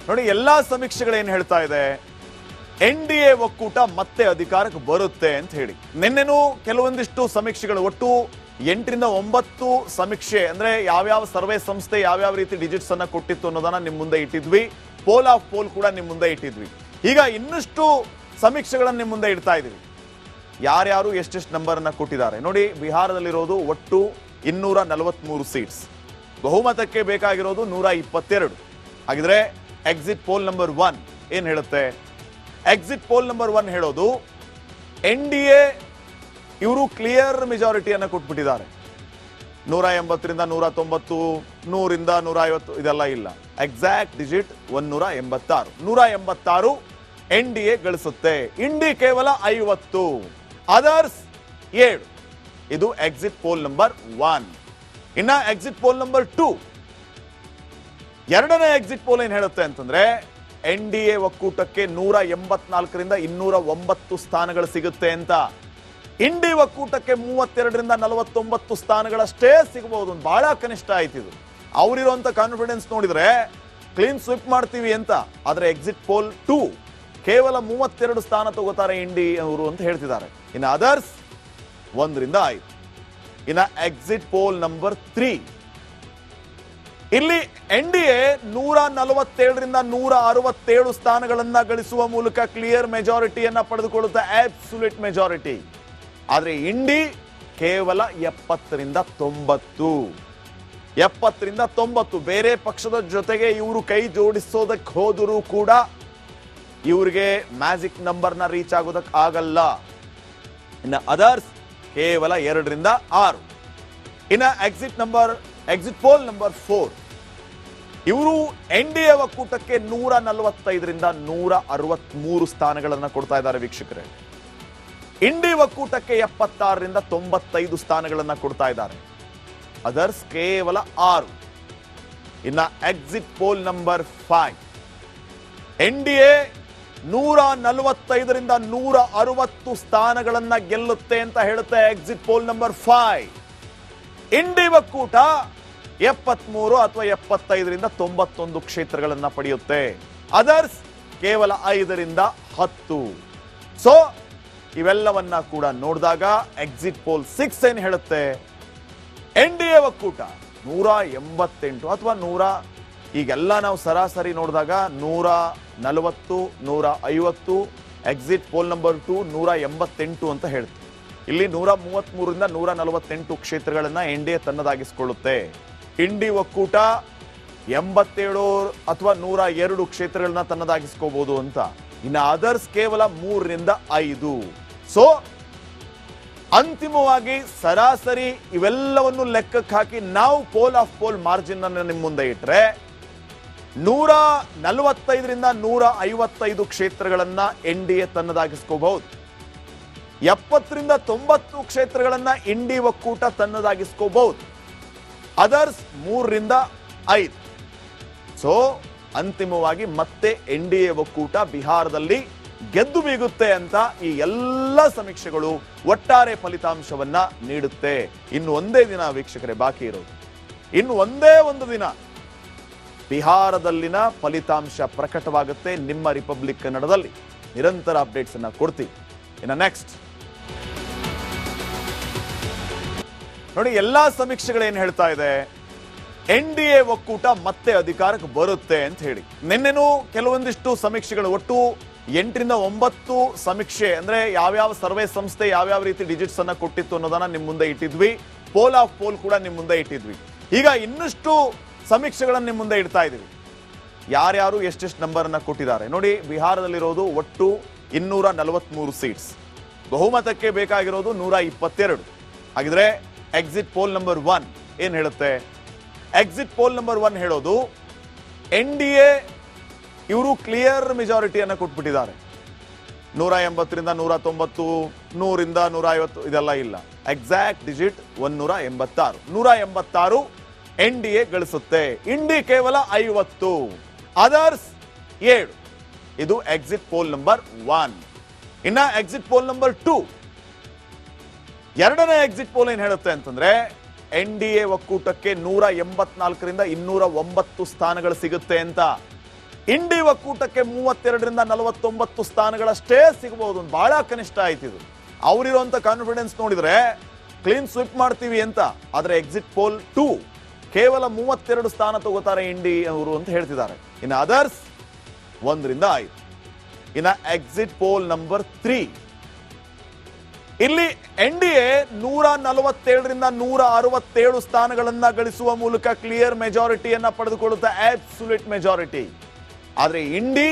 ನೋಡಿ, ಎಲ್ಲಾ ಸಮೀಕ್ಷೆಗಳೇನು ಹೇಳ್ತಾ ಇದೆ, NDA ಒಕ್ಕೂಟ ಮತ್ತೆ ಅಧಿಕಾರಕ್ಕೆ ಬರುತ್ತೆ ಅಂತ ಹೇಳಿ. ನಿನ್ನೆನೂ ಕೆಲವೊಂದಿಷ್ಟು ಸಮೀಕ್ಷೆಗಳು, ಒಟ್ಟು 8 ರಿಂದ 9 ಸಮೀಕ್ಷೆ, ಅಂದ್ರೆ ಯಾವ್ಯಾವ ಸರ್ವೆ ಸಂಸ್ಥೆ ಯಾವ್ಯಾವ ರೀತಿ ಡಿಜಿಟ್ಸ್ ಅನ್ನ ಕೊಟ್ಟಿತ್ತು ಅನ್ನೋದನ್ನ ನಿಮ್ ಮುಂದೆ ಇಟ್ಟಿದ್ವಿ. ಪೋಲ್ ಆಫ್ ಪೋಲ್ ಕೂಡ ನಿಮ್ ಮುಂದೆ ಇಟ್ಟಿದ್ವಿ. ಈಗ ಇನ್ನಷ್ಟು ಸಮೀಕ್ಷೆಗಳನ್ನ ನಿಮ್ ಮುಂದೆ ಇಡ್ತಾ ಇದೀವಿ. ಯಾರ್ಯಾರು ಎಷ್ಟೆಷ್ಟು ನಂಬರ್ ಅನ್ನ ಕೊಟ್ಟಿದ್ದಾರೆ ನೋಡಿ. ಬಿಹಾರದಲ್ಲಿರೋದು ಒಟ್ಟು 243 ಸೀಟ್ಸ್, ಬಹುಮತಕ್ಕೆ ಬೇಕಾಗಿರೋದು 122. ಹಾಗಿದ್ರೆ ಎಕ್ಸಿಟ್ ಪೋಲ್ ನಂಬರ್ 1 ಏನ್ ಹೇಳುತ್ತೆ? ಎಕ್ಸಿಟ್ ಪೋಲ್ ನಂಬರ್ 1 ಹೇಳೋದು NDA ಇವರು ಕ್ಲಿಯರ್ ಮೆಜಾರಿಟಿಯನ್ನ ಕೊಟ್ಬಿಟ್ಟಿದ್ದಾರೆ. 180 ರಿಂದ 190, 100 ರಿಂದ 150 ಇದೆಲ್ಲ ಇಲ್ಲ. Exact digit 186. 186 NDA ಗಳಿಸುತ್ತೆ. ಇಂಡಿ ಕೇವಲ 50, ಅದರ್ಸ್ 7. ಇದು ಎಕ್ಸಿಟ್ ಪೋಲ್ ನಂಬರ್ 1. ಇನ್ನ ಎಕ್ಸಿಟ್ ಪೋಲ್ ನಂಬರ್ 2, ಎರಡನೇ ಎಕ್ಸಿಟ್ ಪೋಲ್ ಏನ್ ಹೇಳುತ್ತೆ ಅಂತಂದ್ರೆ NDA ಒಕ್ಕೂಟಕ್ಕೆ 184 ರಿಂದ 209 ಸ್ಥಾನಗಳು ಸಿಗುತ್ತೆ ಅಂತ. ಇಂಡಿ ಒಕ್ಕೂಟಕ್ಕೆ 32 ರಿಂದ 49 ಸ್ಥಾನಗಳಷ್ಟೇ ಸಿಗಬಹುದು. ಬಹಳ ಕನಿಷ್ಠ ಆಯ್ತಿದು. ಅವರಿರುವಂತ ಕಾನ್ಫಿಡೆನ್ಸ್ ನೋಡಿದ್ರೆ ಕ್ಲೀನ್ ಸ್ವಿಪ್ ಮಾಡ್ತೀವಿ ಅಂತ. ಆದ್ರೆ ಎಕ್ಸಿಟ್ ಪೋಲ್ 2 ಕೇವಲ 32 ಸ್ಥಾನ ತಗೋತಾರೆ ಇಂಡಿ ಅವರು ಅಂತ ಹೇಳ್ತಿದ್ದಾರೆ. ಇನ್ನು ಅದರ್ಸ್ 1 ರಿಂದ 5. ಇನ್ನ ಎಕ್ಸಿಟ್ ಪೋಲ್ ನಂಬರ್ 3, ಇಲ್ಲಿ NDA 147 ರಿಂದ 167 ಸ್ಥಾನಗಳನ್ನ ಗಳಿಸುವ ಮೂಲಕ ಕ್ಲಿಯರ್ ಮೆಜಾರಿಟಿಯನ್ನ ಪಡೆದುಕೊಳ್ಳುತ್ತೆ, ಅಬ್ಸಲ್ಯೂಟ್ ಮೆಜಾರಿಟಿ. ಆದ್ರೆ ಇಂಡಿ ಕೇವಲ 70 ರಿಂದ 90. 70 ರಿಂದ 90 ಬೇರೆ ಪಕ್ಷದ ಜೊತೆಗೆ ಇವರು ಕೈ ಜೋಡಿಸೋದಕ್ಕೆ ಹೋದರೂ ಕೂಡ ಇವರಿಗೆ ಮ್ಯಾಜಿಕ್ ನಂಬರ್ನ ರೀಚ್ ಆಗೋದಕ್ಕೆ ಆಗಲ್ಲ. ಇನ್ನು ಅದರ್ಸ್ ಕೇವಲ 2 ರಿಂದ 6. ಇನ್ನ ಎಕ್ಸಿಟ್ ಪೋಲ್ ನಂಬರ್ 4, ಇವರು NDA ಒಕ್ಕೂಟಕ್ಕೆ 145 ರಿಂದ 163 ಸ್ಥಾನಗಳನ್ನ ಕೊಡ್ತಾ ಇದ್ದಾರೆ ವೀಕ್ಷಕರೇ. ಇಂಡಿ ಒಕ್ಕೂಟಕ್ಕೆ 76 ರಿಂದ 95 ಸ್ಥಾನಗಳನ್ನ ಕೊಡ್ತಾ ಇದ್ದಾರೆ. ಅದರ್ಸ್ ಕೇವಲ 6. ಇನ್ನ ಎಕ್ಸಿಟ್ ಪೋಲ್ ನಂಬರ್ 5, NDA 145 ರಿಂದ 160 ಸ್ಥಾನಗಳನ್ನ ಗೆಲ್ಲುತ್ತೆ ಅಂತ ಹೇಳುತ್ತೆ ಎಕ್ಸಿಟ್ ಪೋಲ್ ನಂಬರ್ 5. ಇಂಡಿ ಒಕ್ಕೂಟ 73 ಅಥವಾ 75 ರಿಂದ 91 ಕ್ಷೇತ್ರಗಳನ್ನ ಪಡೆಯುತ್ತೆ. ಅದರ್ಸ್ ಕೇವಲ 5 ರಿಂದ 10. ಸೊ ಇವೆಲ್ಲವನ್ನ ಕೂಡ ನೋಡಿದಾಗ ಎಕ್ಸಿಟ್ ಪೋಲ್ 6 ಏನ್ ಹೇಳುತ್ತೆ, NDA ಒಕ್ಕೂಟ 188 ಅಥವಾ 100, ಈಗೆಲ್ಲ ನಾವು ಸರಾಸರಿ ನೋಡಿದಾಗ 140, 150. ಎಕ್ಸಿಟ್ ಪೋಲ್ ನಂಬರ್ 2 188 ಅಂತ ಹೇಳ್ತೀವಿ. ಇಲ್ಲಿ 133 ರಿಂದ 148 ಕ್ಷೇತ್ರಗಳನ್ನ NDA ತನ್ನದಾಗಿಸಿಕೊಳ್ಳುತ್ತೆ. ಇಂಡಿ ಒಕ್ಕೂಟ 87 ಅಥವಾ 102 ಕ್ಷೇತ್ರಗಳನ್ನ ತನ್ನದಾಗಿಸ್ಕೋಬಹುದು ಅಂತ. ಇನ್ನು ಅದರ್ಸ್ ಕೇವಲ 3 ರಿಂದ 5. ಸೊ ಅಂತಿಮವಾಗಿ ಸರಾಸರಿ ಇವೆಲ್ಲವನ್ನು ಲೆಕ್ಕಕ್ಕೆ ಹಾಕಿ ನಾವು ಪೋಲ್ ಆಫ್ ಪೋಲ್ ಮಾರ್ಜಿನ್ ಅನ್ನು ನಿಮ್ಮ ಮುಂದೆ ಇಟ್ರೆ 145 ರಿಂದ 155 ಕ್ಷೇತ್ರಗಳನ್ನ NDA ತನ್ನದಾಗಿಸ್ಕೋಬಹುದು. 70 ರಿಂದ 90 ಕ್ಷೇತ್ರಗಳನ್ನ ಇಂಡಿ ಒಕ್ಕೂಟ ತನ್ನದಾಗಿಸ್ಕೋಬಹುದು. ಅದರ್ಸ್ 3 ರಿಂದ 5. ಸೊ ಅಂತಿಮವಾಗಿ ಮತ್ತೆ NDA ಒಕ್ಕೂಟ ಬಿಹಾರದಲ್ಲಿ ಗೆದ್ದು ಬೀಗುತ್ತೆ ಅಂತ ಈ ಎಲ್ಲ ಸಮೀಕ್ಷೆಗಳು ಒಟ್ಟಾರೆ ಫಲಿತಾಂಶವನ್ನ ನೀಡುತ್ತೆ. ಇನ್ನು ಒಂದೇ ದಿನ ವೀಕ್ಷಕರೇ ಬಾಕಿ ಇರೋದು. ಇನ್ನು ಒಂದೇ ಒಂದು ದಿನ ಬಿಹಾರದಲ್ಲಿನ ಫಲಿತಾಂಶ ಪ್ರಕಟವಾಗುತ್ತೆ. ನಿಮ್ಮ ರಿಪಬ್ಲಿಕ್ ಕನ್ನಡದಲ್ಲಿ ನಿರಂತರ ಅಪ್ಡೇಟ್ಸ್ ಅನ್ನ ಕೊಡ್ತೀವಿ. ಇನ್ನು ನೆಕ್ಸ್ಟ್ ನೋಡಿ, ಎಲ್ಲಾ ಸಮೀಕ್ಷೆಗಳೇನು ಹೇಳ್ತಾ ಇದೆ, NDA ಒಕ್ಕೂಟ ಮತ್ತೆ ಅಧಿಕಾರಕ್ಕೆ ಬರುತ್ತೆ ಅಂತ ಹೇಳಿ. ನಿನ್ನೆನೂ ಕೆಲವೊಂದಿಷ್ಟು ಸಮೀಕ್ಷೆಗಳು, ಒಟ್ಟು 8 ರಿಂದ 9 ಸಮೀಕ್ಷೆ, ಅಂದ್ರೆ ಯಾವ್ಯಾವ ಸರ್ವೆ ಸಂಸ್ಥೆ ಯಾವ್ಯಾವ ರೀತಿ ಡಿಜಿಟ್ಸ್ ಅನ್ನ ಕೊಟ್ಟಿತ್ತು ಅನ್ನೋದನ್ನ ನಿಮ್ ಮುಂದೆ ಇಟ್ಟಿದ್ವಿ. ಪೋಲ್ ಆಫ್ ಪೋಲ್ ಕೂಡ ನಿಮ್ ಮುಂದೆ ಇಟ್ಟಿದ್ವಿ. ಈಗ ಇನ್ನಷ್ಟು ಸಮೀಕ್ಷೆಗಳನ್ನ ನಿಮ್ ಮುಂದೆ ಇಡ್ತಾ ಇದೀವಿ. ಯಾರ್ಯಾರು ಎಷ್ಟೆಷ್ಟು ನಂಬರ್ ಅನ್ನ ಕೊಟ್ಟಿದ್ದಾರೆ ನೋಡಿ. ಬಿಹಾರದಲ್ಲಿರೋದು ಒಟ್ಟು 243 ಸೀಟ್ಸ್, ಬಹುಮತಕ್ಕೆ ಬೇಕಾಗಿರೋದು 122. ಹಾಗಿದ್ರೆ ಎಕ್ಸಿಟ್ ಪೋಲ್ ನಂಬರ್ 1 ಏನ್ ಹೇಳುತ್ತೆ? ಎಕ್ಸಿಟ್ ಪೋಲ್ ನಂಬರ್ 1 ಹೇಳೋದು NDA ಇವರು ಕ್ಲಿಯರ್ ಮೆಜಾರಿಟಿಯನ್ನ ಕೊಟ್ಬಿಟ್ಟಿದ್ದಾರೆ. 180 ರಿಂದ 190, 100 ರಿಂದ 150 ಇದೆಲ್ಲ ಇಲ್ಲ. Exact digit 186. 186 NDA ಗಳಿಸುತ್ತೆ. ಇಂಡಿ ಕೇವಲ 50, ಅದರ್ಸ್ 7. ಇದು ಎಕ್ಸಿಟ್ ಪೋಲ್ ನಂಬರ್ 1. ಇನ್ನ ಎಕ್ಸಿಟ್ ಪೋಲ್ ನಂಬರ್ 2, ಎರಡನೇ ಎಕ್ಸಿಟ್ ಪೋಲ್ ಏನ್ ಹೇಳುತ್ತೆ ಅಂತಂದ್ರೆ NDA ಒಕ್ಕೂಟಕ್ಕೆ 184 ರಿಂದ 209 ಸ್ಥಾನಗಳು ಸಿಗುತ್ತೆ ಅಂತ. ಇಂಡಿ ಒಕ್ಕೂಟಕ್ಕೆ 32ರಿಂದ 49 ಸ್ಥಾನಗಳಷ್ಟೇ ಸಿಗಬಹುದು. ಬಹಳ ಕನಿಷ್ಠ ಆಯ್ತಿದು. ಅವರಿರುವಂತ ಕಾನ್ಫಿಡೆನ್ಸ್ ನೋಡಿದ್ರೆ ಕ್ಲೀನ್ ಸ್ವಿಪ್ ಮಾಡ್ತೀವಿ ಅಂತ. ಆದ್ರೆ ಎಕ್ಸಿಟ್ ಪೋಲ್ 2 ಕೇವಲ 32 ಸ್ಥಾನ ತಗೋತಾರೆ ಇಂಡಿ ಅವರು ಅಂತ ಹೇಳ್ತಿದ್ದಾರೆ. ಇನ್ನು ಅದರ್ಸ್ 1ರಿಂದ 5. ಇನ್ನು ಎಕ್ಸಿಟ್ ಪೋಲ್ ನಂಬರ್ 3 ಇಲ್ಲಿ ಎನ್ಡಿಎ 147ರಿಂದ 167 ಸ್ಥಾನಗಳನ್ನ ಗಳಿಸುವ ಮೂಲಕ ಕ್ಲಿಯರ್ ಮೆಜಾರಿಟಿಯನ್ನ ಪಡೆದುಕೊಳ್ಳುತ್ತೆ, ಅಬ್ಸಲ್ಯೂಟ್ ಮೆಜಾರಿಟಿ. ಆದ್ರೆ ಇಂಡಿ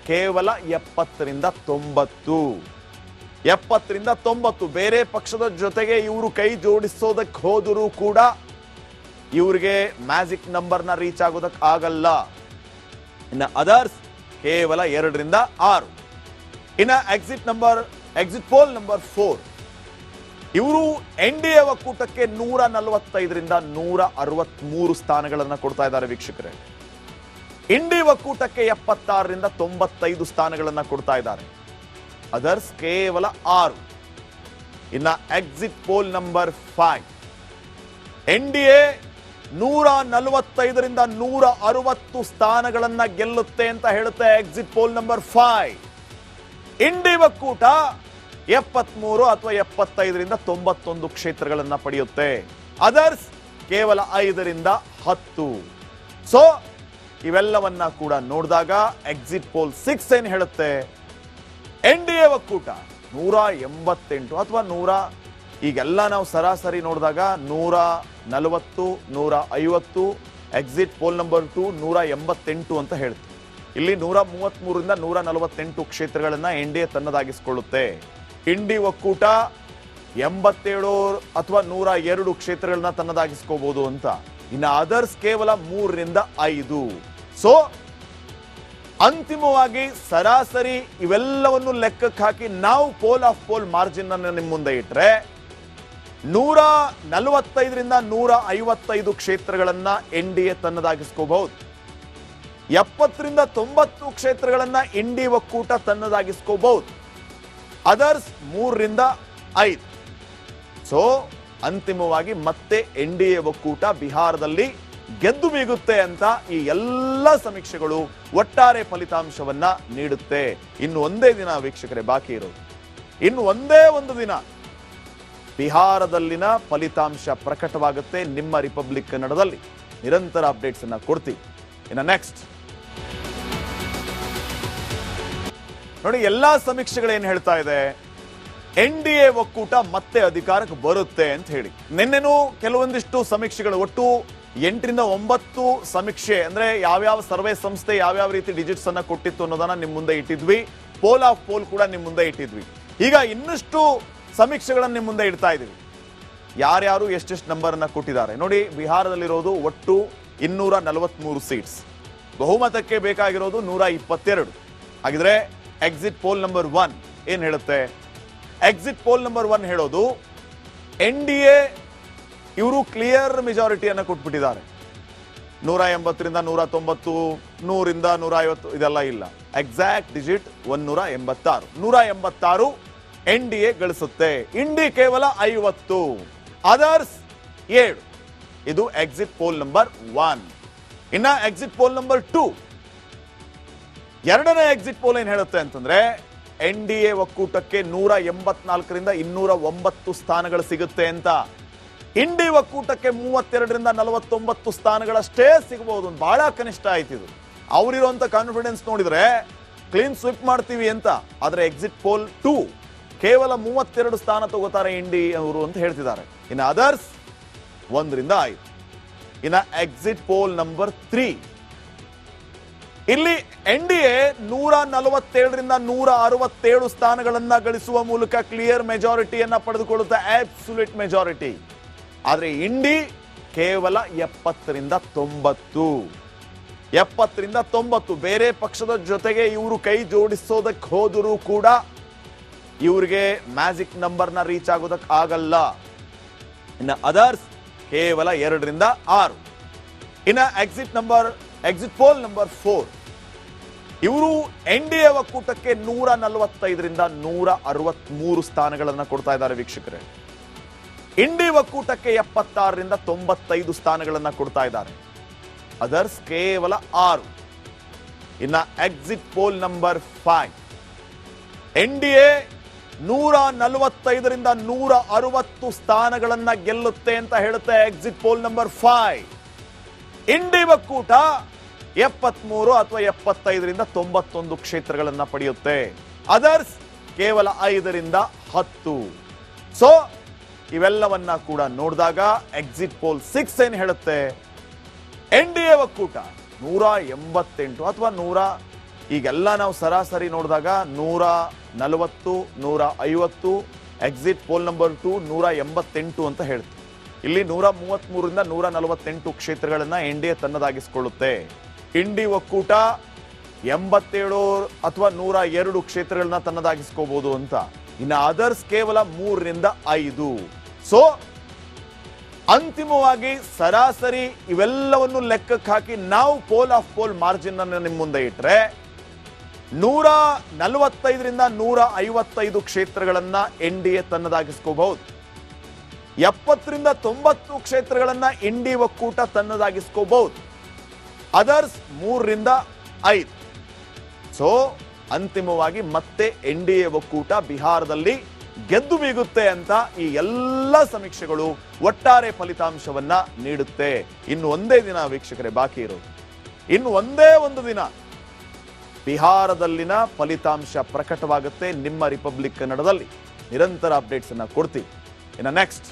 ಕೇವಲ 70ರಿಂದ 90. 70ರಿಂದ 90. ಬೇರೆ ಪಕ್ಷದ ಜೊತೆಗೆ ಇವರು ಕೈ ಜೋಡಿಸೋದಕ್ಕೆ ಹೋದರೂ ಕೂಡ ಇವರಿಗೆ ಮ್ಯಾಜಿಕ್ ನಂಬರ್ನ ರೀಚ್ ಆಗೋದಕ್ಕೆ ಆಗಲ್ಲ. ಇನ್ನು ಅದರ್ಸ್ ಕೇವಲ 2ರಿಂದ 6. ಇನ್ನು ಎಕ್ಸಿಟ್ ಪೋಲ್ ನಂಬರ್ 4 ಇವರು ಎನ್ಡಿಎ ಒಕ್ಕೂಟಕ್ಕೆ 145ರಿಂದ 163 ಸ್ಥಾನಗಳನ್ನ ಕೊಡ್ತಾ ಇದ್ದಾರೆ ವೀಕ್ಷಕರೇ. ಇಂಡಿ ಒಕ್ಕೂಟಕ್ಕೆ 76ರಿಂದ 95 ಸ್ಥಾನಗಳನ್ನ ಕೊಡ್ತಾ ಇದ್ದಾರೆ. ಅದರ್ಸ್ ಕೇವಲ 6. ಇನ್ನ ಎಕ್ಸಿಟ್ ಪೋಲ್ ನಂಬರ್ 5 ಎನ್ಡಿಎ 145ರಿಂದ 160 ಸ್ಥಾನಗಳನ್ನ ಗೆಲ್ಲುತ್ತೆ ಅಂತ ಹೇಳುತ್ತೆ ಎಕ್ಸಿಟ್ ಪೋಲ್ ನಂಬರ್ 5. ಇಂಡಿ ಒಕ್ಕೂಟ 73 ಅಥವಾ 75ರಿಂದ 91 ಕ್ಷೇತ್ರಗಳನ್ನ ಪಡೆಯುತ್ತೆ. ಅದರ್ಸ್ ಕೇವಲ 5ರಿಂದ 10. ಸೊ ಇವೆಲ್ಲವನ್ನ ಕೂಡ ನೋಡಿದಾಗ ಎಕ್ಸಿಟ್ ಪೋಲ್ 6 ಏನ್ ಹೇಳುತ್ತೆ, ಎನ್ಡಿಎ ಒಕ್ಕೂಟ 188 ಅಥವಾ 100, ಈಗೆಲ್ಲ ನಾವು ಸರಾಸರಿ ನೋಡಿದಾಗ 140, 150. ಎಕ್ಸಿಟ್ ಪೋಲ್ ನಂಬರ್ 2 188 ಅಂತ ಹೇಳ್ತೀವಿ. ಇಲ್ಲಿ 133ರಿಂದ 148 ಕ್ಷೇತ್ರಗಳನ್ನ ಎನ್ಡಿಎ ತನ್ನದಾಗಿಸಿಕೊಳ್ಳುತ್ತೆ. ಇಂಡಿ ಒಕ್ಕೂಟ 87 ಅಥವಾ 102 ಕ್ಷೇತ್ರಗಳನ್ನ ತನ್ನದಾಗಿಸ್ಕೋಬಹುದು ಅಂತ. ಇನ್ನು ಅದರ್ಸ್ ಕೇವಲ 3ರಿಂದ 5. ಸೊ ಅಂತಿಮವಾಗಿ ಸರಾಸರಿ ಇವೆಲ್ಲವನ್ನು ಲೆಕ್ಕಕ್ಕೆ ಹಾಕಿ ನಾವು ಪೋಲ್ ಆಫ್ ಪೋಲ್ ಮಾರ್ಜಿನ್ ಅನ್ನು ನಿಮ್ಮ ಮುಂದೆ ಇಟ್ರೆ 145ರಿಂದ 155 ಕ್ಷೇತ್ರಗಳನ್ನ ಎನ್ಡಿಎ ತನ್ನದಾಗಿಸ್ಕೋಬಹುದು. 70ರಿಂದ 90 ಕ್ಷೇತ್ರಗಳನ್ನ ಇಂಡಿ ಒಕ್ಕೂಟ ತನ್ನದಾಗಿಸ್ಕೋಬಹುದು. ಅದರ್ಸ್ 3ರಿಂದ 5. ಸೊ ಅಂತಿಮವಾಗಿ ಮತ್ತೆ ಎನ್ಡಿಎ ಒಕ್ಕೂಟ ಬಿಹಾರದಲ್ಲಿ ಗೆದ್ದು ಬೀಗುತ್ತೆ ಅಂತ ಈ ಎಲ್ಲ ಸಮೀಕ್ಷೆಗಳು ಒಟ್ಟಾರೆ ಫಲಿತಾಂಶವನ್ನ ನೀಡುತ್ತೆ. ಇನ್ನು ಒಂದೇ ದಿನ ವೀಕ್ಷಕರೇ ಬಾಕಿ ಇರೋದು. ಇನ್ನು ಒಂದೇ ಒಂದು ದಿನ ಬಿಹಾರದಲ್ಲಿನ ಫಲಿತಾಂಶ ಪ್ರಕಟವಾಗುತ್ತೆ. ನಿಮ್ಮ ರಿಪಬ್ಲಿಕ್ ಕನ್ನಡದಲ್ಲಿ ನಿರಂತರ ಅಪ್ಡೇಟ್ಸ್ ಅನ್ನ ಕೊಡ್ತೀವಿ. ಇನ್ನು ನೆಕ್ಸ್ಟ್ ನೋಡಿ, ಎಲ್ಲಾ ಸಮೀಕ್ಷೆಗಳೇನು ಹೇಳ್ತಾ ಇದೆ, ಎನ್ಡಿಎ ಒಕ್ಕೂಟ ಮತ್ತೆ ಅಧಿಕಾರಕ್ಕೆ ಬರುತ್ತೆ ಅಂತ ಹೇಳಿ. ನಿನ್ನೆನೂ ಕೆಲವೊಂದಿಷ್ಟು ಸಮೀಕ್ಷೆಗಳು, ಒಟ್ಟು 8ರಿಂದ 9 ಸಮೀಕ್ಷೆ, ಅಂದ್ರೆ ಯಾವ್ಯಾವ ಸರ್ವೆ ಸಂಸ್ಥೆ ಯಾವ್ಯಾವ ರೀತಿ ಡಿಜಿಟ್ಸ್ ಅನ್ನ ಕೊಟ್ಟಿತ್ತು ಅನ್ನೋದನ್ನ ನಿಮ್ ಮುಂದೆ ಇಟ್ಟಿದ್ವಿ. ಪೋಲ್ ಆಫ್ ಪೋಲ್ ಕೂಡ ನಿಮ್ ಮುಂದೆ ಇಟ್ಟಿದ್ವಿ. ಈಗ ಇನ್ನಷ್ಟು ಸಮೀಕ್ಷೆಗಳನ್ನ ನಿಮ್ ಮುಂದೆ ಇಡ್ತಾ ಇದೀವಿ. ಯಾರ್ಯಾರು ಎಷ್ಟೆಷ್ಟು ನಂಬರ್ ಅನ್ನ ಕೊಟ್ಟಿದ್ದಾರೆ ನೋಡಿ. ಬಿಹಾರದಲ್ಲಿರೋದು ಒಟ್ಟು 243 ಸೀಟ್ಸ್. ಬಹುಮತಕ್ಕೆ ಬೇಕಾಗಿರೋದು 122. ಹಾಗಿದ್ರೆ ಎಕ್ಸಿಟ್ ಪೋಲ್ ನಂಬರ್ 1 ಏನ್ ಹೇಳುತ್ತೆ? ಎಕ್ಸಿಟ್ ಪೋಲ್ ನಂಬರ್ 1 ಹೇಳೋದು ಎನ್ಡಿಎ ಇವರು ಕ್ಲಿಯರ್ ಮೆಜಾರಿಟಿಯನ್ನ ಕೊಟ್ಬಿಟ್ಟಿದ್ದಾರೆ. 180ರಿಂದ 190, 100ರಿಂದ 150 ಇದೆಲ್ಲ ಇಲ್ಲ. Exact digit 186. 186 ಎನ್ಡಿಎ ಗಳಿಸುತ್ತೆ. ಇಂಡಿ ಕೇವಲ 50. ಅದರ್ಸ್ 7. ಇದು ಎಕ್ಸಿಟ್ ಪೋಲ್ ನಂಬರ್ 1. ಇನ್ನ ಎಕ್ಸಿಟ್ ಪೋಲ್ ನಂಬರ್ 2, ಎರಡನೇ ಎಕ್ಸಿಟ್ ಪೋಲ್ ಏನ್ ಹೇಳುತ್ತೆ ಅಂತಂದ್ರೆ ಎನ್ಡಿಎ ಒಕ್ಕೂಟಕ್ಕೆ 184ರಿಂದ 209 ಸ್ಥಾನಗಳು ಸಿಗುತ್ತೆ ಅಂತ. ಇಂಡಿ ಒಕ್ಕೂಟಕ್ಕೆ 32ರಿಂದ 49 ಸ್ಥಾನಗಳಷ್ಟೇ ಸಿಗಬಹುದು. ಬಹಳ ಕನಿಷ್ಠ ಆಯ್ತಿದು. ಅವರಿರುವಂತ ಕಾನ್ಫಿಡೆನ್ಸ್ ನೋಡಿದ್ರೆ ಕ್ಲೀನ್ ಸ್ವಿಪ್ ಮಾಡ್ತೀವಿ ಅಂತ. ಆದ್ರೆ ಎಕ್ಸಿಟ್ ಪೋಲ್ 2 ಕೇವಲ 32 ಸ್ಥಾನ ತಗೋತಾರೆ ಇಂಡಿ ಅವರು ಅಂತ ಹೇಳ್ತಿದ್ದಾರೆ. ಇನ್ನು ಅದರ್ಸ್ 1ರಿಂದ 5. ಇನ್ನು ಎಕ್ಸಿಟ್ ಪೋಲ್ ನಂಬರ್ 3 ಇಲ್ಲಿ ಎನ್ಡಿಎ 147ರಿಂದ 167 ಸ್ಥಾನಗಳನ್ನ ಗಳಿಸುವ ಮೂಲಕ ಕ್ಲಿಯರ್ ಮೆಜಾರಿಟಿಯನ್ನ ಪಡೆದುಕೊಳ್ಳುತ್ತೆ, ಅಬ್ಸಲ್ಯೂಟ್ ಮೆಜಾರಿಟಿ. ಆದ್ರೆ ಇಂಡಿ ಕೇವಲ 70ರಿಂದ 90. 70ರಿಂದ 90. ಬೇರೆ ಪಕ್ಷದ ಜೊತೆಗೆ ಇವರು ಕೈ ಜೋಡಿಸೋದಕ್ಕೆ ಹೋದರೂ ಕೂಡ ಇವರಿಗೆ ಮ್ಯಾಜಿಕ್ ನಂಬರ್ನ ರೀಚ್ ಆಗೋದಕ್ಕೆ ಆಗಲ್ಲ. ಇನ್ನು ಅದರ್ಸ್ ಕೇವಲ 2ರಿಂದ 6. ಇನ್ನು ಎಕ್ಸಿಟ್ ಪೋಲ್ ನಂಬರ್ 4 ಇವರು ಎನ್ಡಿಎ ಒಕ್ಕೂಟಕ್ಕೆ 145ರಿಂದ 163 ಸ್ಥಾನಗಳನ್ನ ಕೊಡ್ತಾ ಇದ್ದಾರೆ ವೀಕ್ಷಕರೇ. ಇಂಡಿ ಒಕ್ಕೂಟಕ್ಕೆ 76ರಿಂದ 95 ಸ್ಥಾನಗಳನ್ನ ಕೊಡ್ತಾ ಇದ್ದಾರೆ. ಅದರ್ಸ್ ಕೇವಲ 6. ಇನ್ನ ಎಕ್ಸಿಟ್ ಪೋಲ್ ನಂಬರ್ 5, NDA 145ರಿಂದ 160 ಸ್ಥಾನಗಳನ್ನ ಗೆಲ್ಲುತ್ತೆ ಅಂತ ಹೇಳುತ್ತೆ ಎಕ್ಸಿಟ್ ಪೋಲ್ ನಂಬರ್ 5. ಇಂಡಿ ಒಕ್ಕೂಟ 73 ಅಥವಾ 75ರಿಂದ 91 ಕ್ಷೇತ್ರಗಳನ್ನ ಪಡೆಯುತ್ತೆ. ಅದರ್ಸ್ ಕೇವಲ 5ರಿಂದ 10. ಸೊ ಇವೆಲ್ಲವನ್ನ ಕೂಡ ನೋಡಿದಾಗ ಎಕ್ಸಿಟ್ ಪೋಲ್ 6 ಏನ್ ಹೇಳುತ್ತೆ, NDA ಒಕ್ಕೂಟ 188 ಅಥವಾ 100, ಈಗೆಲ್ಲ ನಾವು ಸರಾಸರಿ ನೋಡಿದಾಗ 140, 150, ಎಕ್ಸಿಟ್ ಪೋಲ್ ನಂಬರ್ 2 188 ಅಂತ ಹೇಳ್ತೀವಿ. ಇಲ್ಲಿ 133ರಿಂದ 148 ಕ್ಷೇತ್ರಗಳನ್ನ NDA ತನ್ನದಾಗಿಸಿಕೊಳ್ಳುತ್ತೆ. ಇಂಡಿ ಒಕ್ಕೂಟ 87 ಅಥವಾ 102 ಕ್ಷೇತ್ರಗಳನ್ನ ತನ್ನದಾಗಿಸ್ಕೋಬಹುದು ಅಂತ. ಇನ್ನು ಅದರ್ಸ್ ಕೇವಲ 3ರಿಂದ 5. ಸೊ ಅಂತಿಮವಾಗಿ ಸರಾಸರಿ ಇವೆಲ್ಲವನ್ನು ಲೆಕ್ಕಕ್ಕೆ ಹಾಕಿ ನಾವು ಪೋಲ್ ಆಫ್ ಪೋಲ್ ಮಾರ್ಜಿನ್ ಅನ್ನು ನಿಮ್ಮ ಮುಂದೆ ಇಟ್ರೆ 145ರಿಂದ 155 ಕ್ಷೇತ್ರಗಳನ್ನ NDA ತನ್ನದಾಗಿಸ್ಕೋಬಹುದು. 70ರಿಂದ 90 ಕ್ಷೇತ್ರಗಳನ್ನ ಇಂಡಿ ಒಕ್ಕೂಟ ತನ್ನದಾಗಿಸ್ಕೋಬಹುದು. ಅದರ್ಸ್ 3ರಿಂದ 5. ಸೊ ಅಂತಿಮವಾಗಿ ಮತ್ತೆ NDA ಒಕ್ಕೂಟ ಬಿಹಾರದಲ್ಲಿ ಗೆದ್ದು ಬೀಗುತ್ತೆ ಅಂತ ಈ ಎಲ್ಲ ಸಮೀಕ್ಷೆಗಳು ಒಟ್ಟಾರೆ ಫಲಿತಾಂಶವನ್ನ ನೀಡುತ್ತೆ. ಇನ್ನು ಒಂದೇ ದಿನ ವೀಕ್ಷಕರೇ ಬಾಕಿ ಇರೋದು. ಇನ್ನು ಒಂದೇ ಒಂದು ದಿನ ಬಿಹಾರದಲ್ಲಿನ ಫಲಿತಾಂಶ ಪ್ರಕಟವಾಗುತ್ತೆ. ನಿಮ್ಮ ರಿಪಬ್ಲಿಕ್ ಕನ್ನಡದಲ್ಲಿ ನಿರಂತರ ಅಪ್ಡೇಟ್ಸ್ ಅನ್ನ ಕೊಡ್ತೀವಿ. ಇನ್ನು ನೆಕ್ಸ್ಟ್